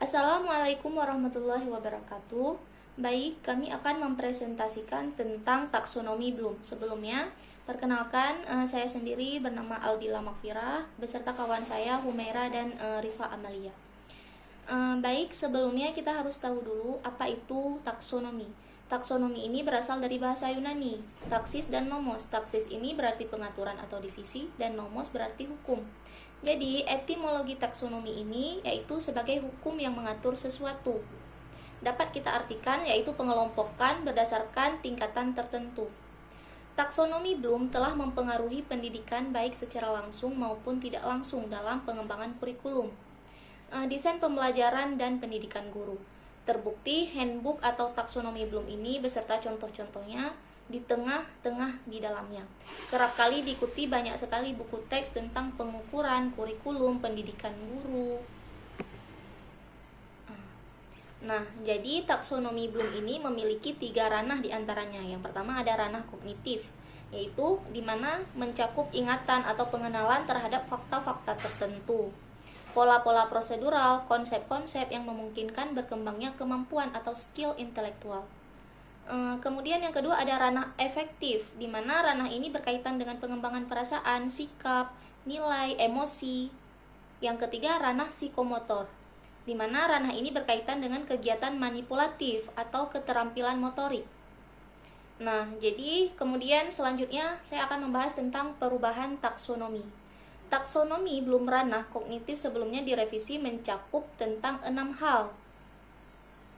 Assalamualaikum warahmatullahi wabarakatuh. Baik, kami akan mempresentasikan tentang taksonomi Bloom. Sebelumnya, perkenalkan saya sendiri bernama Aldila Makfirah beserta kawan saya Humaira dan Rifa Amalia. Baik, sebelumnya kita harus tahu dulu apa itu taksonomi. Taksonomi ini berasal dari bahasa Yunani, taksis dan nomos. Taksis ini berarti pengaturan atau divisi dan nomos berarti hukum. Jadi, etimologi taksonomi ini yaitu sebagai hukum yang mengatur sesuatu. Dapat kita artikan yaitu pengelompokan berdasarkan tingkatan tertentu. Taksonomi Bloom telah mempengaruhi pendidikan baik secara langsung maupun tidak langsung dalam pengembangan kurikulum, desain pembelajaran dan pendidikan guru. Terbukti handbook atau taksonomi Bloom ini beserta contoh-contohnya di tengah-tengah di dalamnya. Kerap kali diikuti banyak sekali buku teks tentang pengukuran, kurikulum, pendidikan guru. Nah, jadi taksonomi Bloom ini memiliki 3 ranah diantaranya. Yang pertama ada ranah kognitif, yaitu di mana mencakup ingatan atau pengenalan terhadap fakta-fakta tertentu. Pola-pola prosedural, konsep-konsep yang memungkinkan berkembangnya kemampuan atau skill intelektual. Kemudian yang kedua ada ranah efektif, di mana ranah ini berkaitan dengan pengembangan perasaan, sikap, nilai, emosi. Yang ketiga ranah psikomotor, di mana ranah ini berkaitan dengan kegiatan manipulatif atau keterampilan motorik. Nah, jadi kemudian selanjutnya saya akan membahas tentang perubahan taksonomi. Taksonomi Bloom ranah kognitif sebelumnya direvisi mencakup tentang 6 hal.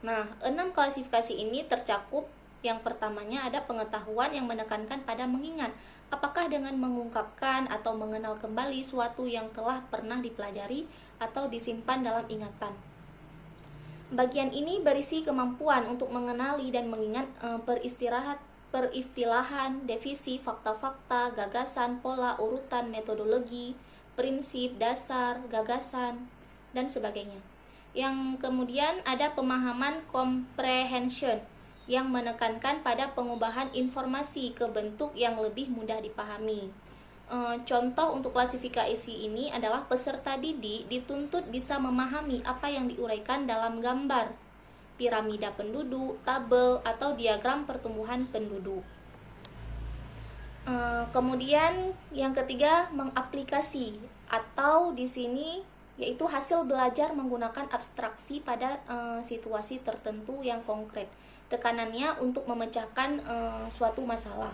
Nah, 6 klasifikasi ini tercakup. Yang pertamanya ada pengetahuan yang menekankan pada mengingat, apakah dengan mengungkapkan atau mengenal kembali suatu yang telah pernah dipelajari atau disimpan dalam ingatan. Bagian ini berisi kemampuan untuk mengenali dan mengingat peristilahan, defisi, fakta-fakta, gagasan, pola, urutan, metodologi, prinsip, dasar, gagasan, dan sebagainya. Yang kemudian ada pemahaman comprehension yang menekankan pada pengubahan informasi ke bentuk yang lebih mudah dipahami. Contoh untuk klasifikasi ini adalah peserta didik dituntut bisa memahami apa yang diuraikan dalam gambar, piramida penduduk, tabel, atau diagram pertumbuhan penduduk. Kemudian yang ketiga mengaplikasi, atau di sini yaitu hasil belajar menggunakan abstraksi pada situasi tertentu yang konkret. Tekanannya untuk memecahkan suatu masalah.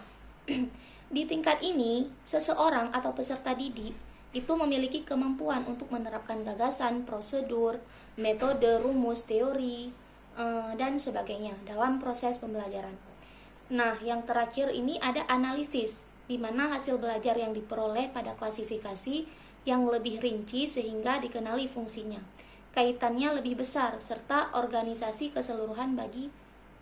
Di tingkat ini, seseorang atau peserta didik itu memiliki kemampuan untuk menerapkan gagasan, prosedur, metode, rumus, teori, dan sebagainya dalam proses pembelajaran. Nah, yang terakhir ini ada analisis, di mana hasil belajar yang diperoleh pada klasifikasi yang lebih rinci sehingga dikenali fungsinya, kaitannya lebih besar, serta organisasi keseluruhan bagi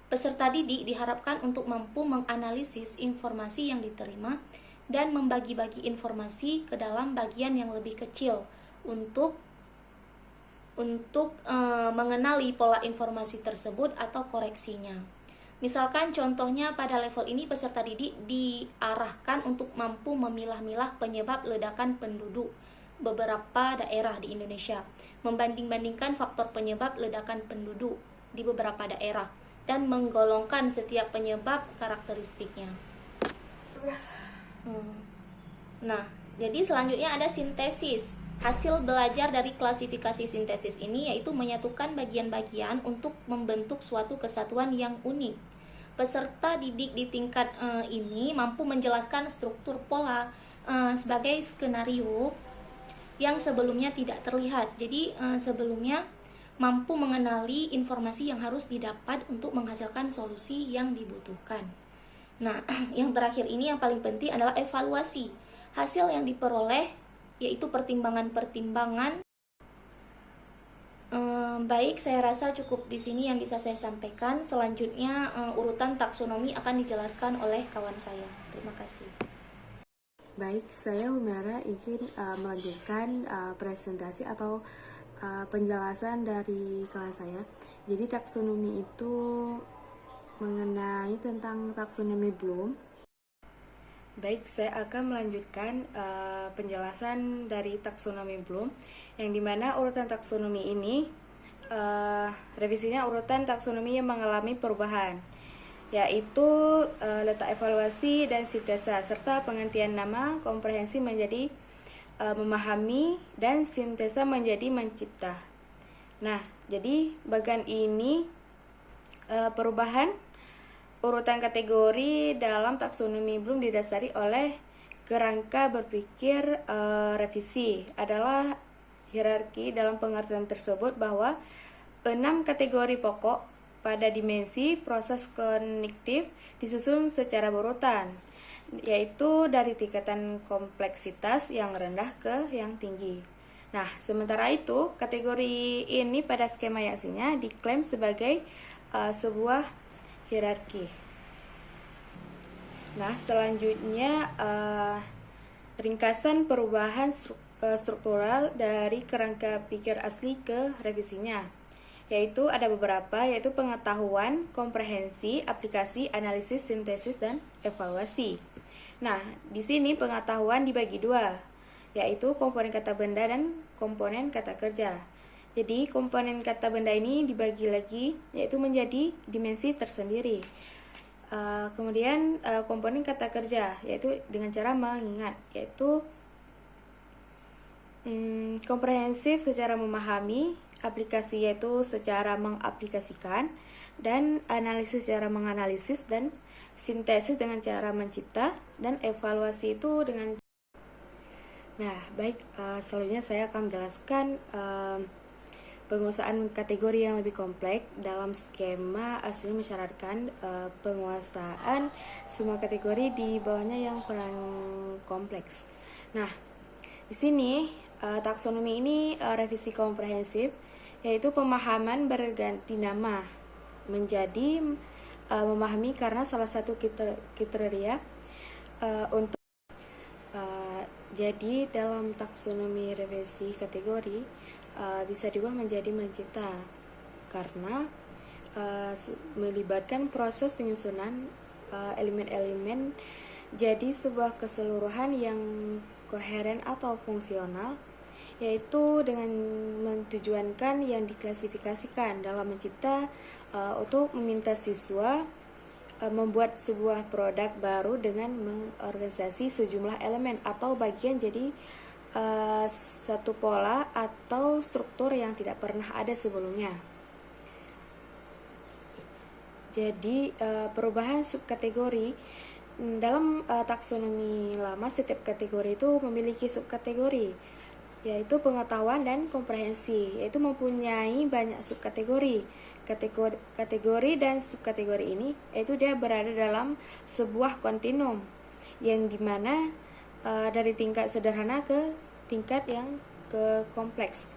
peserta didik diharapkan untuk mampu menganalisis informasi yang diterima dan membagi-bagi informasi ke dalam bagian yang lebih kecil untuk mengenali pola informasi tersebut atau koreksinya. Misalkan contohnya pada level ini peserta didik diarahkan untuk mampu memilah-milah penyebab ledakan penduduk beberapa daerah di Indonesia, membanding-bandingkan faktor penyebab ledakan penduduk di beberapa daerah, dan menggolongkan setiap penyebab karakteristiknya. Nah, jadi selanjutnya ada sintesis. Hasil belajar dari klasifikasi sintesis ini yaitu menyatukan bagian-bagian untuk membentuk suatu kesatuan yang unik. Peserta didik di tingkat ini mampu menjelaskan struktur pola sebagai skenario yang sebelumnya tidak terlihat. Jadi sebelumnya mampu mengenali informasi yang harus didapat untuk menghasilkan solusi yang dibutuhkan. Nah, yang terakhir ini yang paling penting adalah evaluasi. Hasil yang diperoleh yaitu pertimbangan-pertimbangan. Baik, saya rasa cukup di sini yang bisa saya sampaikan. Selanjutnya urutan taksonomi akan dijelaskan oleh kawan saya. Terima kasih. Baik, saya Humaira ingin melanjutkan presentasi atau penjelasan dari kelas saya. Jadi taksonomi itu mengenai tentang taksonomi Bloom. Baik, saya akan melanjutkan penjelasan dari taksonomi Bloom, yang dimana urutan taksonomi ini revisinya urutan taksonomi yang mengalami perubahan, yaitu letak evaluasi dan sintesa serta penggantian nama komprehensi menjadi memahami dan sintesa menjadi mencipta. Nah, jadi bagian ini perubahan urutan kategori dalam taksonomi Bloom didasari oleh kerangka berpikir revisi adalah hierarki dalam pengertian tersebut bahwa 6 kategori pokok pada dimensi proses kognitif disusun secara berurutan, yaitu dari tingkatan kompleksitas yang rendah ke yang tinggi. Nah, sementara itu, kategori ini pada skema Yaksinya diklaim sebagai sebuah hierarki. Nah, selanjutnya ringkasan perubahan struktural dari kerangka pikir asli ke revisinya, yaitu ada beberapa, yaitu pengetahuan, komprehensi, aplikasi, analisis, sintesis, dan evaluasi. Nah, di sini pengetahuan dibagi dua, yaitu komponen kata benda dan komponen kata kerja. Jadi komponen kata benda ini dibagi lagi, yaitu menjadi dimensi tersendiri. Kemudian komponen kata kerja, yaitu dengan cara mengingat, yaitu komprehensif secara memahami, aplikasi yaitu secara mengaplikasikan, dan analisis secara menganalisis, dan sintesis dengan cara mencipta, dan evaluasi itu dengan. Nah, baik, selanjutnya saya akan menjelaskan penguasaan kategori yang lebih kompleks. Dalam skema aslinya mensyaratkan penguasaan semua kategori di bawahnya yang kurang kompleks. Nah, di sini taksonomi ini revisi komprehensif, yaitu pemahaman berganti nama menjadi memahami karena salah satu kriteria untuk jadi dalam taksonomi revisi kategori bisa diubah menjadi mencipta karena melibatkan proses penyusunan elemen-elemen jadi sebuah keseluruhan yang koheren atau fungsional, yaitu dengan mentujuankan yang diklasifikasikan. Dalam mencipta untuk meminta siswa membuat sebuah produk baru dengan mengorganisasi sejumlah elemen atau bagian jadi satu pola atau struktur yang tidak pernah ada sebelumnya. Jadi perubahan subkategori dalam taksonomi lama, setiap kategori itu memiliki subkategori, yaitu pengetahuan dan komprehensi, yaitu mempunyai banyak subkategori. Kategori dan subkategori ini yaitu dia berada dalam sebuah kontinum yang dimana dari tingkat sederhana ke tingkat yang ke kompleks,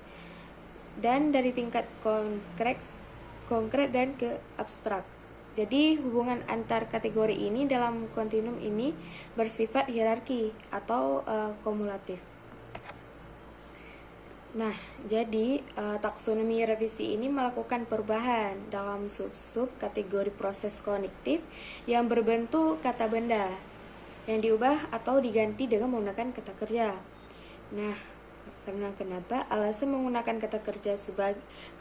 dan dari tingkat konkret dan ke abstrak. Jadi hubungan antar kategori ini dalam kontinum ini bersifat hierarki atau kumulatif. Nah, jadi taksonomi revisi ini melakukan perubahan dalam sub-sub kategori proses kognitif yang berbentuk kata benda yang diubah atau diganti dengan menggunakan kata kerja. Nah, karena kenapa? Alasan menggunakan kata kerja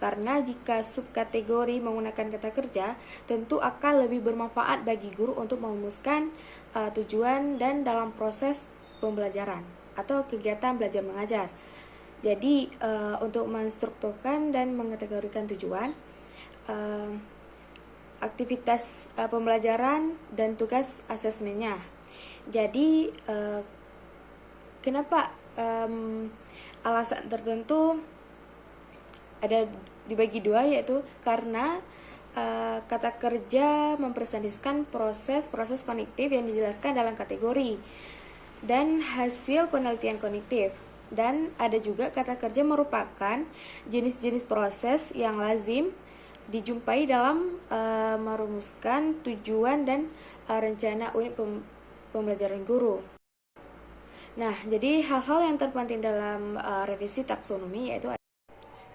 karena jika subkategori menggunakan kata kerja, tentu akan lebih bermanfaat bagi guru untuk merumuskan tujuan dan dalam proses pembelajaran atau kegiatan belajar mengajar. Jadi, untuk menstrukturkan dan mengkategorikan tujuan, aktivitas pembelajaran dan tugas asesmennya. Jadi kenapa alasan tertentu ada dibagi dua, yaitu karena kata kerja mempresentasikan proses kognitif yang dijelaskan dalam kategori dan hasil penelitian kognitif, dan ada juga kata kerja merupakan jenis-jenis proses yang lazim dijumpai dalam merumuskan tujuan dan rencana unit pembelajaran guru. Nah, jadi hal-hal yang terpenting dalam revisi taksonomi yaitu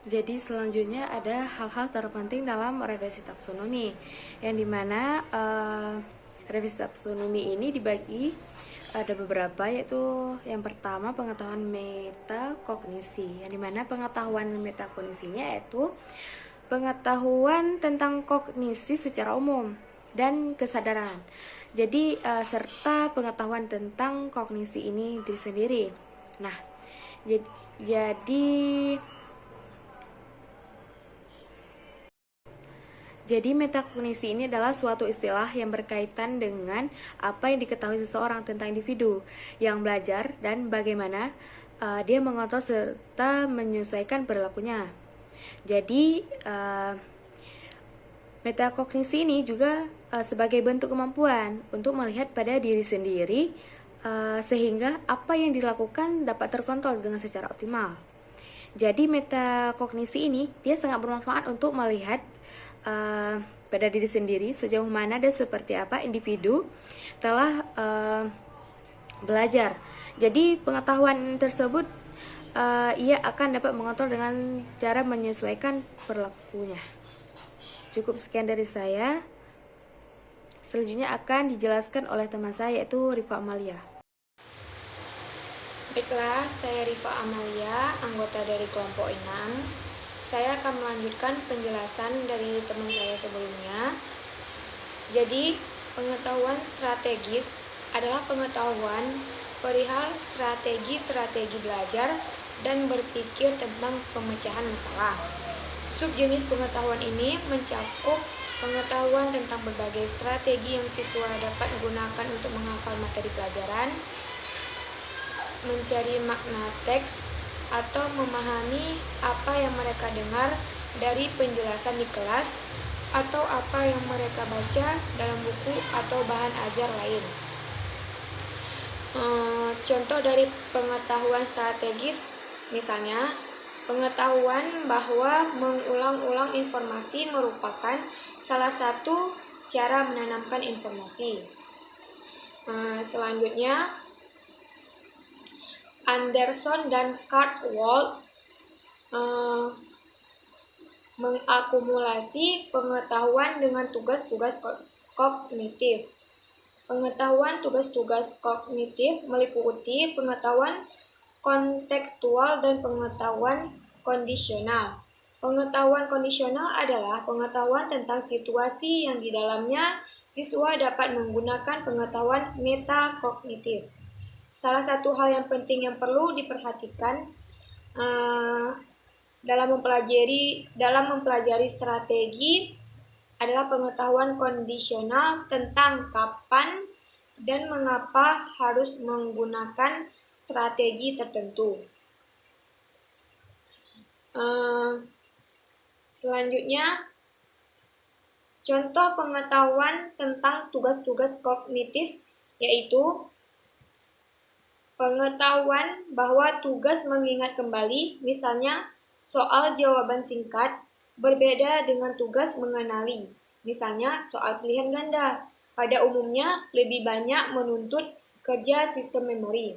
jadi selanjutnya ada hal-hal terpenting dalam revisi taksonomi, yang dimana revisi taksonomi ini dibagi ada beberapa, yaitu yang pertama pengetahuan metakognisi, yang dimana pengetahuan metakognisinya yaitu pengetahuan tentang kognisi secara umum dan kesadaran. Jadi serta pengetahuan tentang kognisi ini diri sendiri. Nah, jadi metakognisi ini adalah suatu istilah yang berkaitan dengan apa yang diketahui seseorang tentang individu yang belajar dan bagaimana dia mengontrol serta menyesuaikan perilakunya. Jadi metakognisi ini juga sebagai bentuk kemampuan untuk melihat pada diri sendiri sehingga apa yang dilakukan dapat terkontrol dengan secara optimal. Jadi metakognisi ini dia sangat bermanfaat untuk melihat pada diri sendiri sejauh mana dan seperti apa individu telah belajar. Jadi pengetahuan tersebut ia akan dapat mengontrol dengan cara menyesuaikan perilakunya. Cukup sekian dari saya. Selanjutnya akan dijelaskan oleh teman saya yaitu Rifa Amalia. Baiklah, saya Rifa Amalia, anggota dari kelompok 6. Saya akan melanjutkan penjelasan dari teman saya sebelumnya. Jadi, pengetahuan strategis adalah pengetahuan perihal strategi-strategi belajar dan berpikir tentang pemecahan masalah. Subjenis pengetahuan ini mencakup pengetahuan tentang berbagai strategi yang siswa dapat gunakan untuk menghafal materi pelajaran, mencari makna teks, atau memahami apa yang mereka dengar dari penjelasan di kelas atau apa yang mereka baca dalam buku atau bahan ajar lain. Contoh dari pengetahuan strategis, misalnya pengetahuan bahwa mengulang-ulang informasi merupakan salah satu cara menanamkan informasi. Selanjutnya, Anderson dan Cartwright mengakumulasi pengetahuan dengan tugas-tugas kognitif. Pengetahuan tugas-tugas kognitif meliputi pengetahuan kontekstual dan pengetahuan kondisional. Pengetahuan kondisional adalah pengetahuan tentang situasi yang di dalamnya siswa dapat menggunakan pengetahuan metakognitif. Salah satu hal yang penting yang perlu diperhatikan dalam mempelajari strategi adalah pengetahuan kondisional tentang kapan dan mengapa harus menggunakan strategi tertentu. Selanjutnya, contoh pengetahuan tentang tugas-tugas kognitif yaitu pengetahuan bahwa tugas mengingat kembali, misalnya soal jawaban singkat, berbeda dengan tugas mengenali, misalnya soal pilihan ganda. Pada umumnya lebih banyak menuntut kerja sistem memori.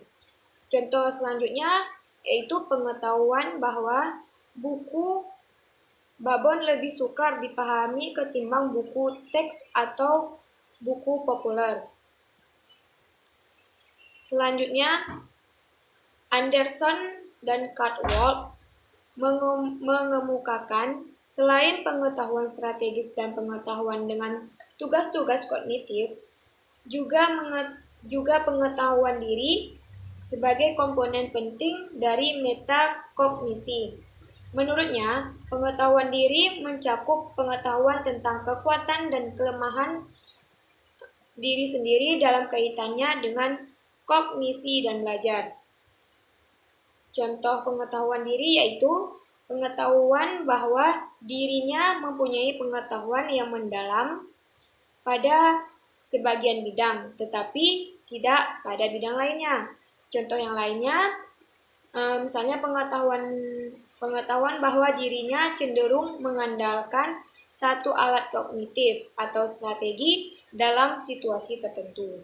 Contoh selanjutnya yaitu pengetahuan bahwa buku babon lebih sukar dipahami ketimbang buku teks atau buku populer. Selanjutnya, Anderson dan Cartwright mengemukakan selain pengetahuan strategis dan pengetahuan dengan tugas-tugas kognitif, juga pengetahuan diri sebagai komponen penting dari metakognisi. Menurutnya, pengetahuan diri mencakup pengetahuan tentang kekuatan dan kelemahan diri sendiri dalam kaitannya dengan kognisi dan belajar. Contoh pengetahuan diri yaitu pengetahuan bahwa dirinya mempunyai pengetahuan yang mendalam pada sebagian bidang, tetapi tidak pada bidang lainnya. Contoh yang lainnya, misalnya pengetahuan bahwa dirinya cenderung mengandalkan satu alat kognitif atau strategi dalam situasi tertentu.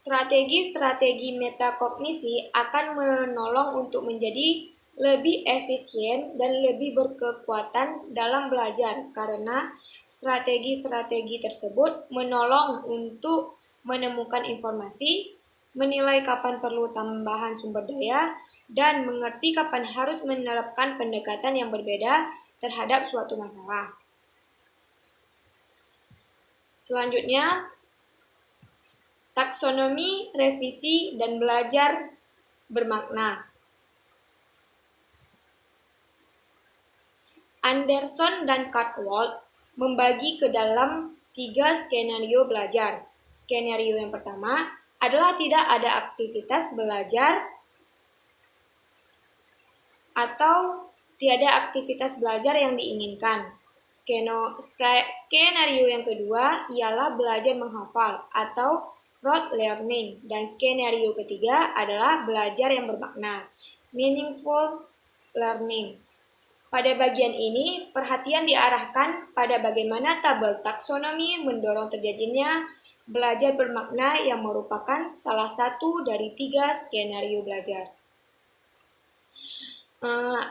Strategi-strategi metakognisi akan menolong untuk menjadi lebih efisien dan lebih berkekuatan dalam belajar karena strategi-strategi tersebut menolong untuk menemukan informasi, menilai kapan perlu tambahan sumber daya, dan mengerti kapan harus menerapkan pendekatan yang berbeda terhadap suatu masalah. Selanjutnya, taksonomi, revisi, dan belajar bermakna. Anderson dan Cartwright membagi ke dalam 3 skenario belajar. Skenario yang pertama adalah tidak ada aktivitas belajar atau tiada aktivitas belajar yang diinginkan. Skenario yang kedua ialah belajar menghafal atau rote learning, dan skenario ketiga adalah belajar yang bermakna, meaningful learning. Pada bagian ini, perhatian diarahkan pada bagaimana tabel taksonomi mendorong terjadinya belajar bermakna yang merupakan salah satu dari 3 skenario belajar.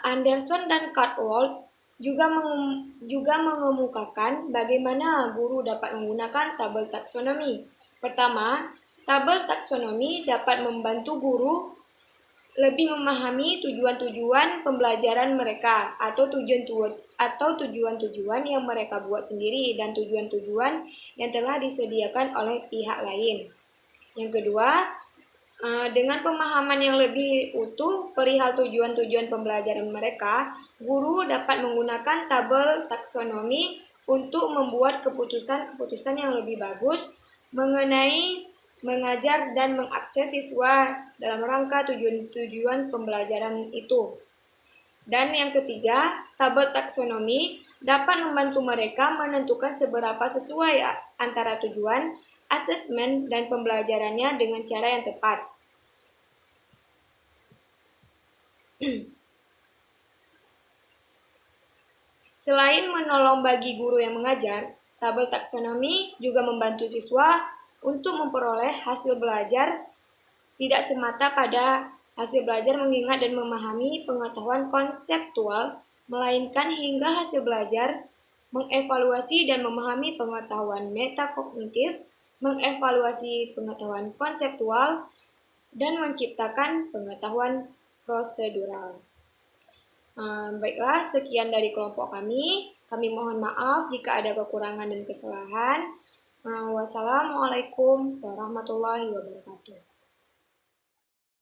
Anderson dan Cartwright juga mengemukakan bagaimana guru dapat menggunakan tabel taksonomi. Pertama, tabel taksonomi dapat membantu guru lebih memahami tujuan-tujuan pembelajaran mereka atau tujuan-tujuan yang mereka buat sendiri dan tujuan-tujuan yang telah disediakan oleh pihak lain. Yang kedua, dengan pemahaman yang lebih utuh perihal tujuan-tujuan pembelajaran mereka, guru dapat menggunakan tabel taksonomi untuk membuat keputusan-keputusan yang lebih bagus mengenai mengajar dan mengakses siswa dalam rangka tujuan-tujuan pembelajaran itu. Dan yang ketiga, tabel taksonomi dapat membantu mereka menentukan seberapa sesuai antara tujuan, asesmen, dan pembelajarannya dengan cara yang tepat. Selain menolong bagi guru yang mengajar, tabel taksonomi juga membantu siswa untuk memperoleh hasil belajar tidak semata pada hasil belajar mengingat dan memahami pengetahuan konseptual, melainkan hingga hasil belajar mengevaluasi dan memahami pengetahuan metakognitif, mengevaluasi pengetahuan konseptual, dan menciptakan pengetahuan prosedural. Baiklah, sekian dari kelompok kami. Kami mohon maaf jika ada kekurangan dan kesalahan. Wassalamualaikum warahmatullahi wabarakatuh.